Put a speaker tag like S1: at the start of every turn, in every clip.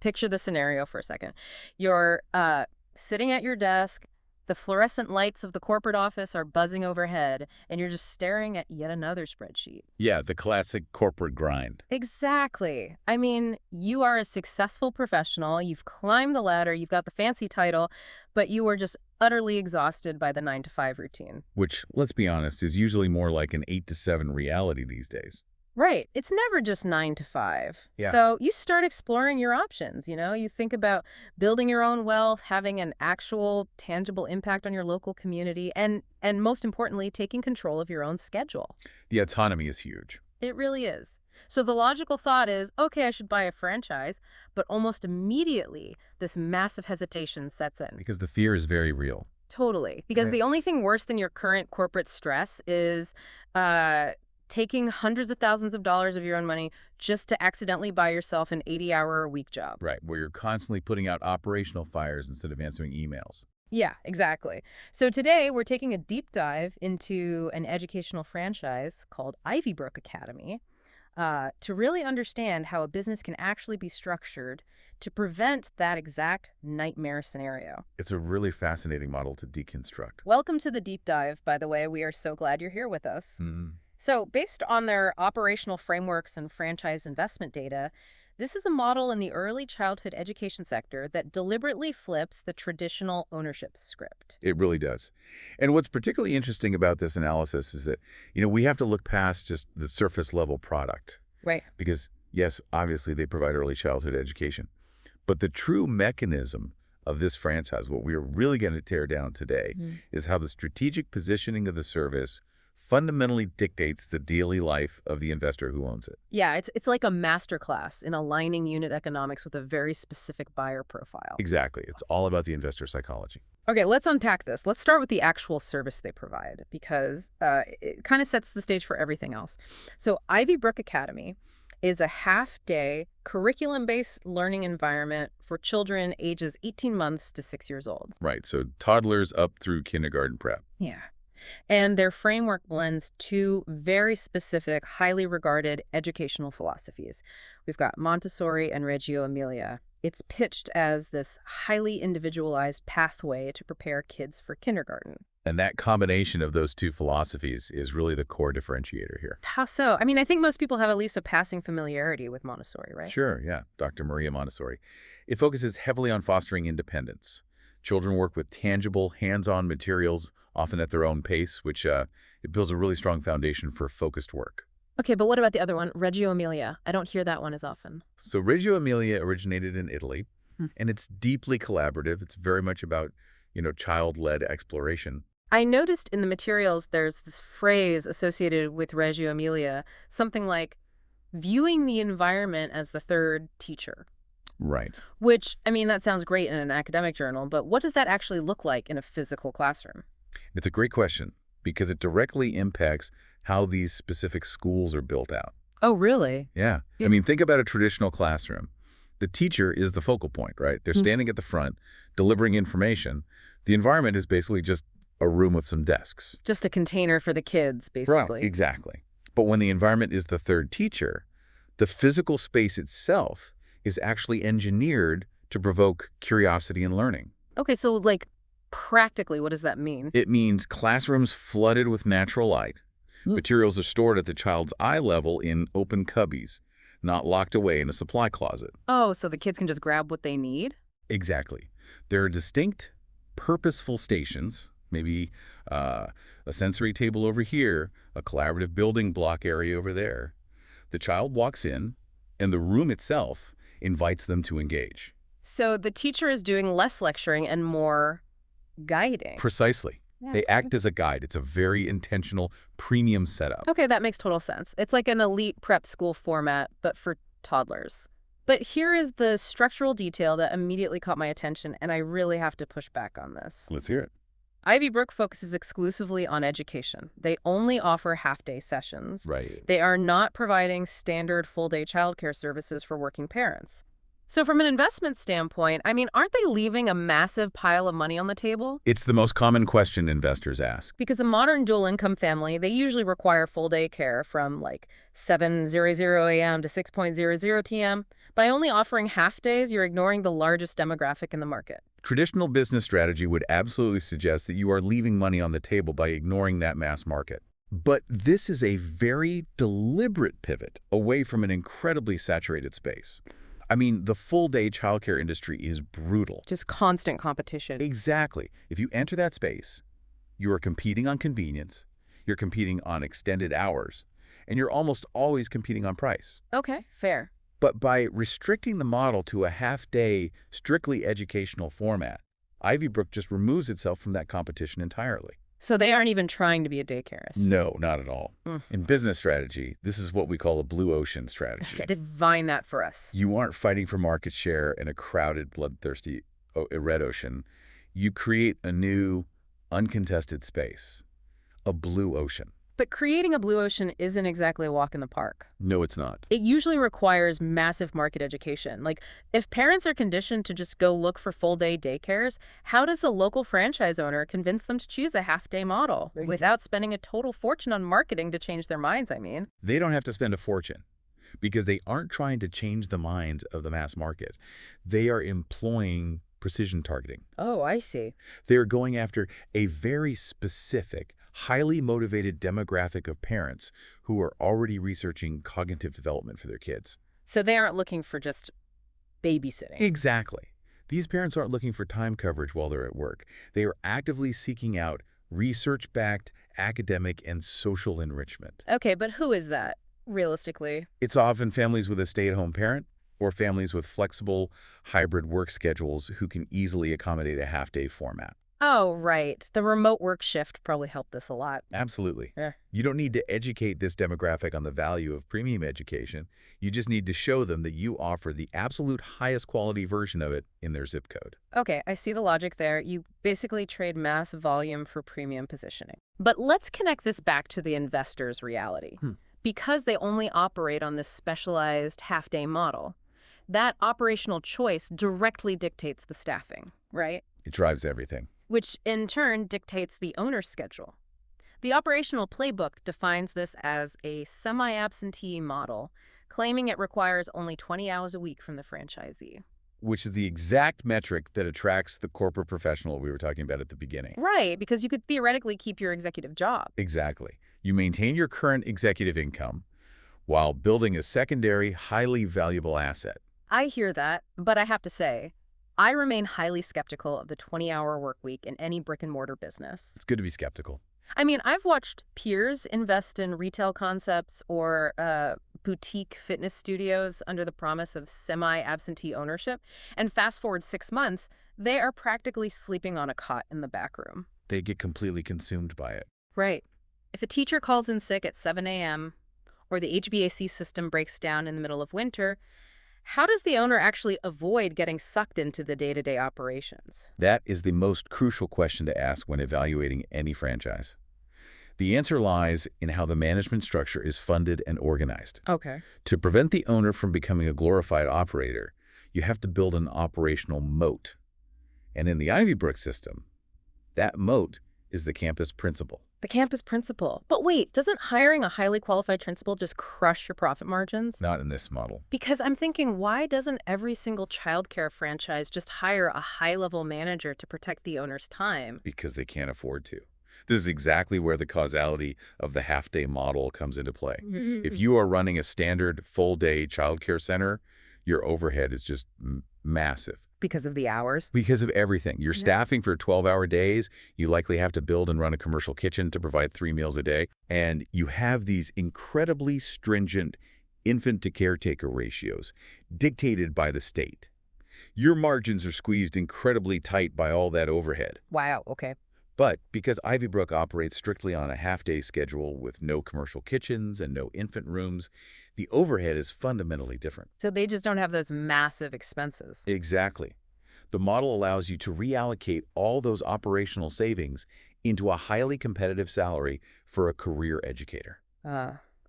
S1: picture the scenario for a second. You're sitting at your desk, the fluorescent lights of the corporate office are buzzing overhead, and you're just staring at yet another spreadsheet.
S2: Yeah, the classic corporate grind.
S1: Exactly. I mean, you are a successful professional, you've climbed the ladder, you've got the fancy title, but you are just utterly exhausted by the 9 to 5 routine.
S2: Which, let's be honest, is usually more like an 8 to 7 reality these days.
S1: Right. It's never just 9 to 5.
S2: Yeah.
S1: So you start exploring your options, You think about building your own wealth, having an actual tangible impact on your local community, and most importantly, taking control of your own schedule.
S2: The autonomy is huge.
S1: It really is. So the logical thought is, okay, I should buy a franchise, but almost immediately this massive hesitation sets in.
S2: Because the fear is very real.
S1: Totally. Because the only thing worse than your current corporate stress is taking hundreds of thousands of dollars of your own money just to accidentally buy yourself an 80-hour-a-week job.
S2: Right, where you're constantly putting out operational fires instead of answering emails.
S1: Yeah, exactly. So today we're taking a deep dive into an educational franchise called Ivybrook Academy to really understand how a business can actually be structured to prevent that exact nightmare scenario.
S2: It's a really fascinating model to deconstruct.
S1: Welcome to the deep dive, by the way. We are so glad you're here with us. So based on their operational frameworks and franchise investment data, this is a model in the early childhood education sector that deliberately flips the traditional ownership script.
S2: It really does. And what's particularly interesting about this analysis is that, we have to look past just the surface level product.
S1: Right.
S2: Because, yes, obviously they provide early childhood education. But the true mechanism of this franchise, what we're really going to tear down today, is how the strategic positioning of the service fundamentally dictates the daily life of the investor who owns it.
S1: Yeah, it's like a masterclass in aligning unit economics with a very specific buyer profile.
S2: Exactly. It's all about the investor psychology.
S1: Okay, let's unpack this. Let's start with the actual service they provide because it kind of sets the stage for everything else. So Ivybrook Academy is a half-day curriculum-based learning environment for children ages 18 months to 6 years old.
S2: Right. So toddlers up through kindergarten prep.
S1: Yeah. And their framework blends two very specific, highly regarded educational philosophies. We've got Montessori and Reggio Emilia. It's pitched as this highly individualized pathway to prepare kids for kindergarten.
S2: And that combination of those two philosophies is really the core differentiator here.
S1: How so? I mean, I think most people have at least a passing familiarity with Montessori, right?
S2: Sure, yeah. Dr. Maria Montessori. It focuses heavily on fostering independence. Children work with tangible, hands-on materials, often at their own pace, which it builds a really strong foundation for focused work.
S1: Okay, but what about the other one, Reggio Emilia? I don't hear that one as often.
S2: So Reggio Emilia originated in Italy, and it's deeply collaborative. It's very much about, child-led exploration.
S1: I noticed in the materials there's this phrase associated with Reggio Emilia, something like viewing the environment as the third teacher.
S2: Right.
S1: Which, I mean, that sounds great in an academic journal, but what does that actually look like in a physical classroom?
S2: It's a great question because it directly impacts how these specific schools are built out.
S1: Oh, really?
S2: Yeah. I mean, think about a traditional classroom. The teacher is the focal point, right? They're standing at the front, delivering information. The environment is basically just a room with some desks.
S1: Just a container for the kids, basically.
S2: Right, exactly. But when the environment is the third teacher, the physical space itself is actually engineered to provoke curiosity and learning.
S1: Okay, so practically, what does that mean?
S2: It means classrooms flooded with natural light. Materials are stored at the child's eye level in open cubbies, not locked away in a supply closet.
S1: Oh, so the kids can just grab what they need?
S2: Exactly. There are distinct, purposeful stations, maybe a sensory table over here, a collaborative building block area over there. The child walks in, and the room itself invites them to engage.
S1: So the teacher is doing less lecturing and more guiding.
S2: Precisely.
S1: Yeah,
S2: they act as a guide. It's a very intentional premium setup.
S1: Okay, that makes total sense. It's like an elite prep school format, but for toddlers. But here is the structural detail that immediately caught my attention, and I really have to push back on this.
S2: Let's hear it.
S1: Ivybrook focuses exclusively on education. They only offer half-day sessions.
S2: Right.
S1: They are not providing standard full-day childcare services for working parents. So from an investment standpoint, I mean, aren't they leaving a massive pile of money on the table?
S2: It's the most common question investors ask.
S1: Because a modern dual-income family, they usually require full-day care from 7:00 a.m. to 6:00 p.m. By only offering half days, you're ignoring the largest demographic in the market.
S2: Traditional business strategy would absolutely suggest that you are leaving money on the table by ignoring that mass market. But this is a very deliberate pivot away from an incredibly saturated space. I mean, the full-day childcare industry is brutal.
S1: Just constant competition.
S2: Exactly. If you enter that space, you are competing on convenience, you're competing on extended hours, and you're almost always competing on price.
S1: Okay, fair.
S2: But by restricting the model to a half-day, strictly educational format, Ivybrook just removes itself from that competition entirely.
S1: So they aren't even trying to be a daycareist.
S2: No, not at all.
S1: Mm.
S2: In business strategy, this is what we call a blue ocean strategy.
S1: Define that for us.
S2: You aren't fighting for market share in a crowded, bloodthirsty red ocean. You create a new, uncontested space, a blue ocean.
S1: But creating a blue ocean isn't exactly a walk in the park.
S2: No, it's not.
S1: It usually requires massive market education. Like, if parents are conditioned to just go look for full-day daycares, how does a local franchise owner convince them to choose a half-day model without spending a total fortune on marketing to change their minds, I mean?
S2: They don't have to spend a fortune because they aren't trying to change the minds of the mass market. They are employing precision targeting.
S1: Oh, I see.
S2: They're going after a very specific, highly motivated demographic of parents who are already researching cognitive development for their kids.
S1: So they aren't looking for just babysitting.
S2: Exactly. These parents aren't looking for time coverage while they're at work. They are actively seeking out research-backed academic and social enrichment.
S1: Okay, but who is that, realistically?
S2: It's often families with a stay-at-home parent or families with flexible hybrid work schedules who can easily accommodate a half-day format.
S1: Oh, right. The remote work shift probably helped this a lot.
S2: Absolutely.
S1: Yeah.
S2: You don't need to educate this demographic on the value of premium education. You just need to show them that you offer the absolute highest quality version of it in their zip code.
S1: Okay, I see the logic there. You basically trade mass volume for premium positioning. But let's connect this back to the investor's reality. Because they only operate on this specialized half-day model, that operational choice directly dictates the staffing, right?
S2: It drives everything.
S1: Which in turn dictates the owner's schedule. The operational playbook defines this as a semi-absentee model, claiming it requires only 20 hours a week from the franchisee.
S2: Which is the exact metric that attracts the corporate professional we were talking about at the beginning.
S1: Right, because you could theoretically keep your executive job.
S2: Exactly. You maintain your current executive income while building a secondary, highly valuable asset.
S1: I hear that, but I have to say, I remain highly skeptical of the 20-hour work week in any brick-and-mortar business.
S2: It's good to be skeptical.
S1: I mean, I've watched peers invest in retail concepts or boutique fitness studios under the promise of semi-absentee ownership, and fast forward 6 months, they are practically sleeping on a cot in the back room.
S2: They get completely consumed by it.
S1: Right. If a teacher calls in sick at 7 a.m. or the HVAC system breaks down in the middle of winter, how does the owner actually avoid getting sucked into the day-to-day operations?
S2: That is the most crucial question to ask when evaluating any franchise. The answer lies in how the management structure is funded and organized.
S1: Okay.
S2: To prevent the owner from becoming a glorified operator, you have to build an operational moat. And in the Ivybrook system, that moat is the campus principal.
S1: The campus principal. But wait, doesn't hiring a highly qualified principal just crush your profit margins?
S2: Not in this model.
S1: Because I'm thinking, why doesn't every single childcare franchise just hire a high-level manager to protect the owner's time?
S2: Because they can't afford to. This is exactly where the causality of the half-day model comes into play. If you are running a standard full-day childcare center, your overhead is just massive.
S1: Because of the hours?
S2: Because of everything. You're staffing for 12-hour days. You likely have to build and run a commercial kitchen to provide 3 meals a day. And you have these incredibly stringent infant-to-caretaker ratios dictated by the state. Your margins are squeezed incredibly tight by all that overhead.
S1: Wow, okay.
S2: But because Ivybrook operates strictly on a half-day schedule with no commercial kitchens and no infant rooms, the overhead is fundamentally different.
S1: So they just don't have those massive expenses.
S2: Exactly. The model allows you to reallocate all those operational savings into a highly competitive salary for a career educator.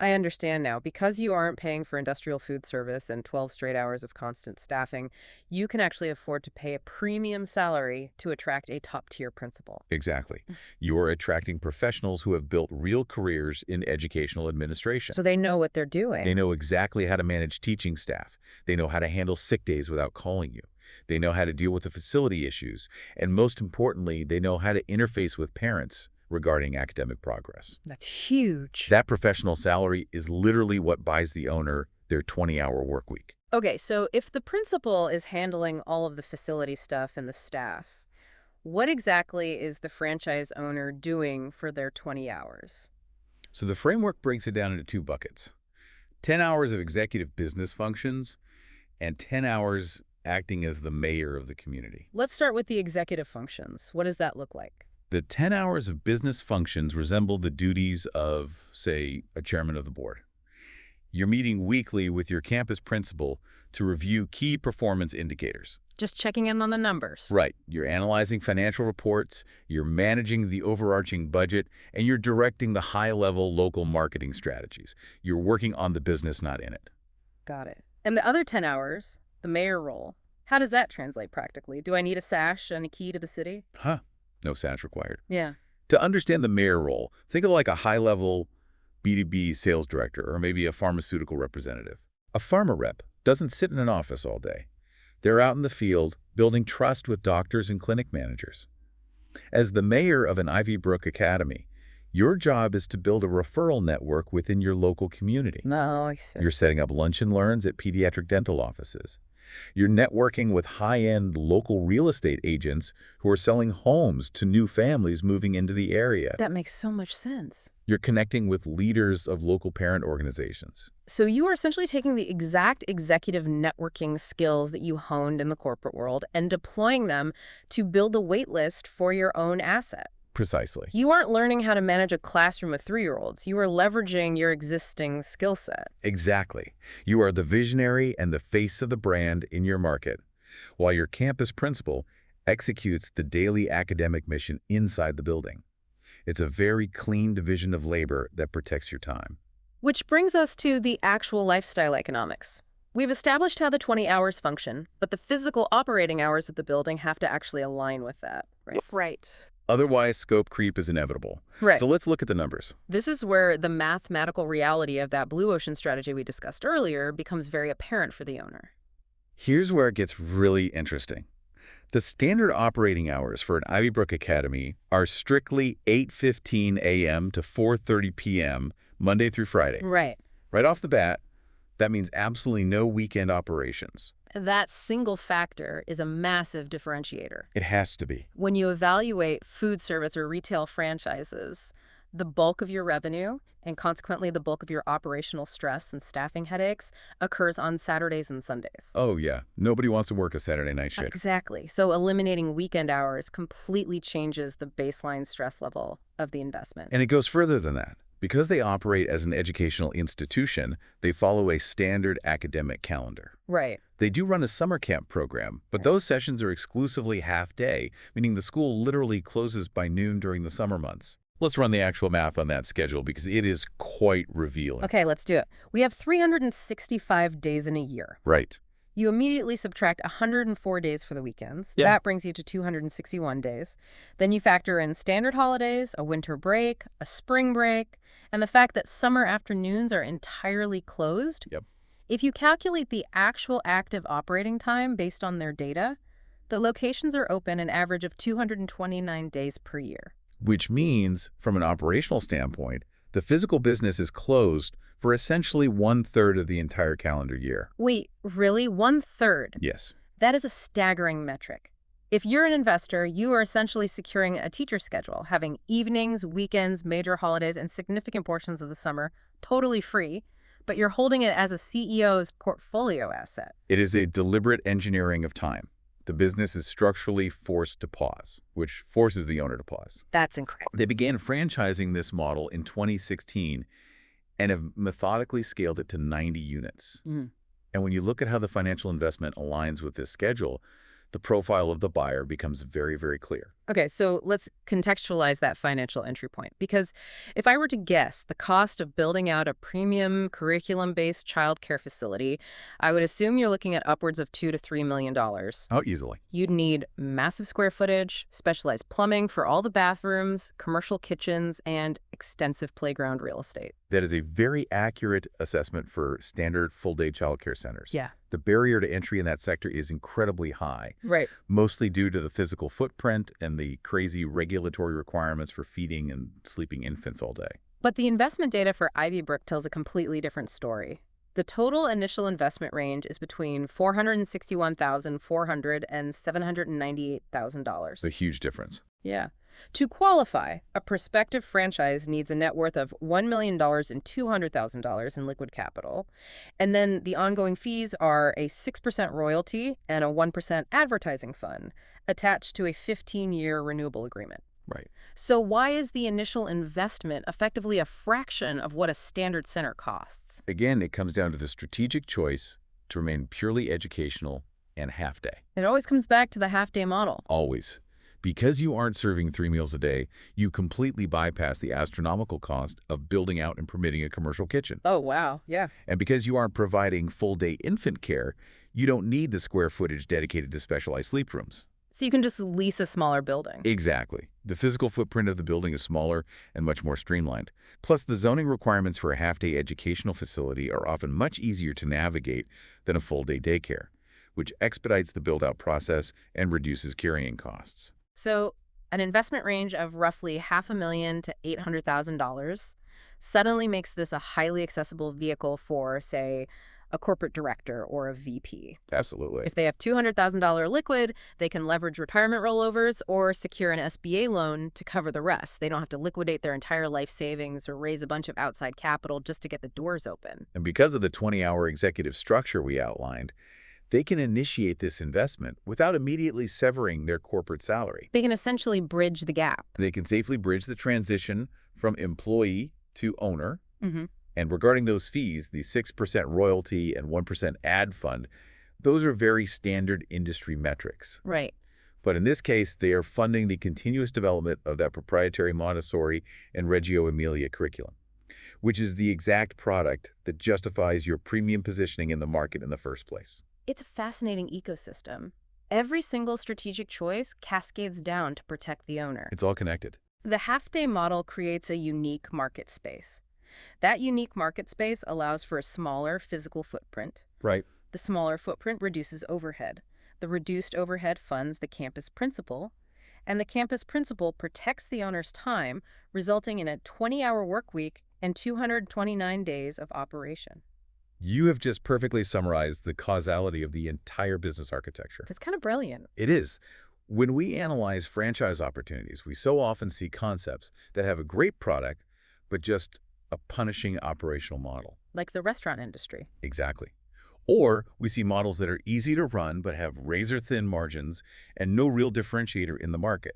S1: I understand now. Because you aren't paying for industrial food service and 12 straight hours of constant staffing, you can actually afford to pay a premium salary to attract a top-tier principal.
S2: Exactly. You're attracting professionals who have built real careers in educational administration.
S1: So they know what they're
S2: They
S1: doing.
S2: know exactly how to manage teaching staff. They know how to handle sick days without calling you. They know how to deal with the facility issues. And most importantly, they know how to interface with parents regarding academic progress.
S1: That's huge.
S2: That professional salary is literally what buys the owner their 20-hour work week.
S1: Okay, so if the principal is handling all of the facility stuff and the staff, what exactly is the franchise owner doing for their 20 hours?
S2: So the framework breaks it down into two buckets. 10 hours of executive business functions and 10 hours acting as the mayor of the community.
S1: Let's start with the executive functions. What does that look like?
S2: The 10 hours of business functions resemble the duties of, say, a chairman of the board. You're meeting weekly with your campus principal to review key performance indicators.
S1: Just checking in on the numbers.
S2: Right. You're analyzing financial reports, you're managing the overarching budget, and you're directing the high-level local marketing strategies. You're working on the business, not in it.
S1: Got it. And the other 10 hours, the mayor role, how does that translate practically? Do I need a sash and a key to the city?
S2: Huh. No sash required.
S1: Yeah.
S2: To understand the mayor role, think of like a high-level B2B sales director or maybe a pharmaceutical representative. A pharma rep doesn't sit in an office all day. They're out in the field building trust with doctors and clinic managers. As the mayor of an Ivybrook Academy, your job is to build a referral network within your local community.
S1: No, I see.
S2: You're setting up lunch and learns at pediatric dental offices. You're networking with high-end local real estate agents who are selling homes to new families moving into the area.
S1: That makes so much sense.
S2: You're connecting with leaders of local parent organizations.
S1: So you are essentially taking the exact executive networking skills that you honed in the corporate world and deploying them to build a wait list for your own asset.
S2: Precisely.
S1: You aren't learning how to manage a classroom of 3-year-olds. You are leveraging your existing skill set.
S2: Exactly. You are the visionary and the face of the brand in your market, while your campus principal executes the daily academic mission inside the building. It's a very clean division of labor that protects your time.
S1: Which brings us to the actual lifestyle economics. We've established how the 20 hours function, but the physical operating hours of the building have to actually align with that, right?
S3: Right.
S2: Otherwise, scope creep is inevitable.
S1: Right.
S2: So let's look at the numbers.
S1: This is where the mathematical reality of that blue ocean strategy we discussed earlier becomes very apparent for the owner.
S2: Here's where it gets really interesting. The standard operating hours for an Ivybrook Academy are strictly 8:15 a.m. to 4:30 p.m., Monday through Friday.
S1: Right.
S2: Right off the bat, that means absolutely no weekend operations.
S1: That single factor is a massive differentiator.
S2: It has to be.
S1: When you evaluate food service or retail franchises, the bulk of your revenue, and consequently the bulk of your operational stress and staffing headaches, occurs on Saturdays and Sundays.
S2: Oh, yeah. Nobody wants to work a Saturday night shift.
S1: Exactly. So eliminating weekend hours completely changes the baseline stress level of the investment.
S2: And it goes further than that. Because they operate as an educational institution, they follow a standard academic calendar.
S1: Right.
S2: They do run a summer camp program, but those sessions are exclusively half-day, meaning the school literally closes by noon during the summer months. Let's run the actual math on that schedule because it is quite revealing.
S1: Okay, let's do it. We have 365 days in a year.
S2: Right.
S1: You immediately subtract 104 days for the weekends.
S2: Yeah.
S1: That brings you to 261 days. Then you factor in standard holidays, a winter break, a spring break, and the fact that summer afternoons are entirely closed.
S2: Yep.
S1: If you calculate the actual active operating time based on their data, the locations are open an average of 229 days per year.
S2: Which means, from an operational standpoint, the physical business is closed for essentially 1/3 of the entire calendar year.
S1: Wait, really? 1/3?
S2: Yes.
S1: That is a staggering metric. If you're an investor, you are essentially securing a teacher schedule, having evenings, weekends, major holidays, and significant portions of the summer totally free, but you're holding it as a CEO's portfolio asset.
S2: It is a deliberate engineering of time. The business is structurally forced to pause, which forces the owner to pause.
S1: That's incredible.
S2: They began franchising this model in 2016 and have methodically scaled it to 90 units.
S1: Mm.
S2: And when you look at how the financial investment aligns with this schedule, the profile of the buyer becomes very, very clear.
S1: Okay, so let's contextualize that financial entry point. Because if I were to guess the cost of building out a premium curriculum-based childcare facility, I would assume you're looking at upwards of $2 to $3 million.
S2: How easily?
S1: You'd need massive square footage, specialized plumbing for all the bathrooms, commercial kitchens, and extensive playground real estate.
S2: That is a very accurate assessment for standard full-day childcare centers.
S1: Yeah.
S2: The barrier to entry in that sector is incredibly high,
S1: Right.
S2: mostly due to the physical footprint and the crazy regulatory requirements for feeding and sleeping infants all day.
S1: But the investment data for Ivybrook tells a completely different story. The total initial investment range is between $461,400 and $798,000.
S2: A huge difference.
S1: Yeah. To qualify, a prospective franchise needs a net worth of $1 million and $200,000 in liquid capital. And then the ongoing fees are a 6% royalty and a 1% advertising fund attached to a 15-year renewable agreement.
S2: Right.
S1: So why is the initial investment effectively a fraction of what a standard center costs?
S2: Again, it comes down to the strategic choice to remain purely educational and half-day.
S1: It always comes back to the half-day model.
S2: Always. Because you aren't serving 3 meals a day, you completely bypass the astronomical cost of building out and permitting a commercial kitchen.
S1: Oh, wow. Yeah.
S2: And because you aren't providing full-day infant care, you don't need the square footage dedicated to specialized sleep rooms.
S1: So you can just lease a smaller building.
S2: Exactly. The physical footprint of the building is smaller and much more streamlined. Plus, the zoning requirements for a half-day educational facility are often much easier to navigate than a full-day daycare, which expedites the build-out process and reduces carrying costs.
S1: So an investment range of roughly $500,000 to $800,000 suddenly makes this a highly accessible vehicle for, say, a corporate director or a VP.
S2: Absolutely.
S1: If they have $200,000 liquid, they can leverage retirement rollovers or secure an SBA loan to cover the rest. They don't have to liquidate their entire life savings or raise a bunch of outside capital just to get the doors open.
S2: And because of the 20-hour executive structure we outlined, they can initiate this investment without immediately severing their corporate salary.
S1: They can essentially bridge the gap.
S2: They can safely bridge the transition from employee to owner.
S1: Mm-hmm.
S2: And regarding those fees, the 6% royalty and 1% ad fund, those are very standard industry metrics.
S1: Right.
S2: But in this case, they are funding the continuous development of that proprietary Montessori and Reggio Emilia curriculum, which is the exact product that justifies your premium positioning in the market in the first place.
S1: It's a fascinating ecosystem. Every single strategic choice cascades down to protect the owner.
S2: It's all connected.
S1: The half-day model creates a unique market space. That unique market space allows for a smaller physical footprint.
S2: Right.
S1: The smaller footprint reduces overhead. The reduced overhead funds the campus principal, and the campus principal protects the owner's time, resulting in a 20-hour work week and 229 days of operation.
S2: You have just perfectly summarized the causality of the entire business architecture.
S1: That's kind of brilliant.
S2: It is. When we analyze franchise opportunities, we so often see concepts that have a great product, but just a punishing operational model.
S1: Like the restaurant industry.
S2: Exactly. Or we see models that are easy to run but have razor-thin margins and no real differentiator in the market.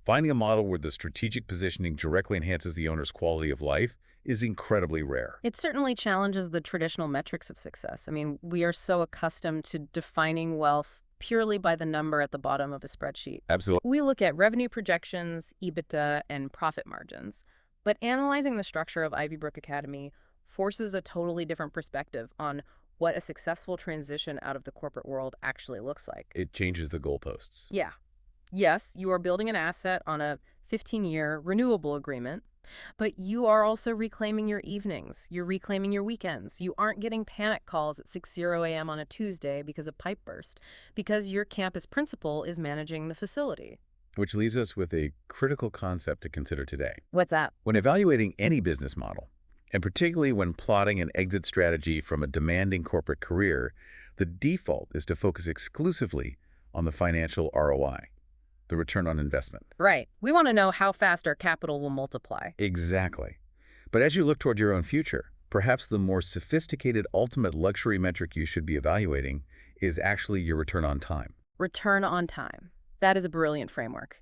S2: Finding a model where the strategic positioning directly enhances the owner's quality of life is incredibly rare.
S1: It certainly challenges the traditional metrics of success. I mean, we are so accustomed to defining wealth purely by the number at the bottom of a spreadsheet.
S2: Absolutely.
S1: We look at revenue projections, EBITDA, and profit margins. But analyzing the structure of Ivybrook Academy forces a totally different perspective on what a successful transition out of the corporate world actually looks like.
S2: It changes the goalposts.
S1: Yeah. Yes, you are building an asset on a 15-year renewable agreement, but you are also reclaiming your evenings. You're reclaiming your weekends. You aren't getting panic calls at 6:00 a.m. on a Tuesday because a pipe burst, because your campus principal is managing the facility.
S2: Which leaves us with a critical concept to consider today.
S1: What's that?
S2: When evaluating any business model, and particularly when plotting an exit strategy from a demanding corporate career, the default is to focus exclusively on the financial ROI, the return on investment.
S1: Right. We want to know how fast our capital will multiply.
S2: Exactly. But as you look toward your own future, perhaps the more sophisticated ultimate luxury metric you should be evaluating is actually your return on time.
S1: Return on time. That is a brilliant framework.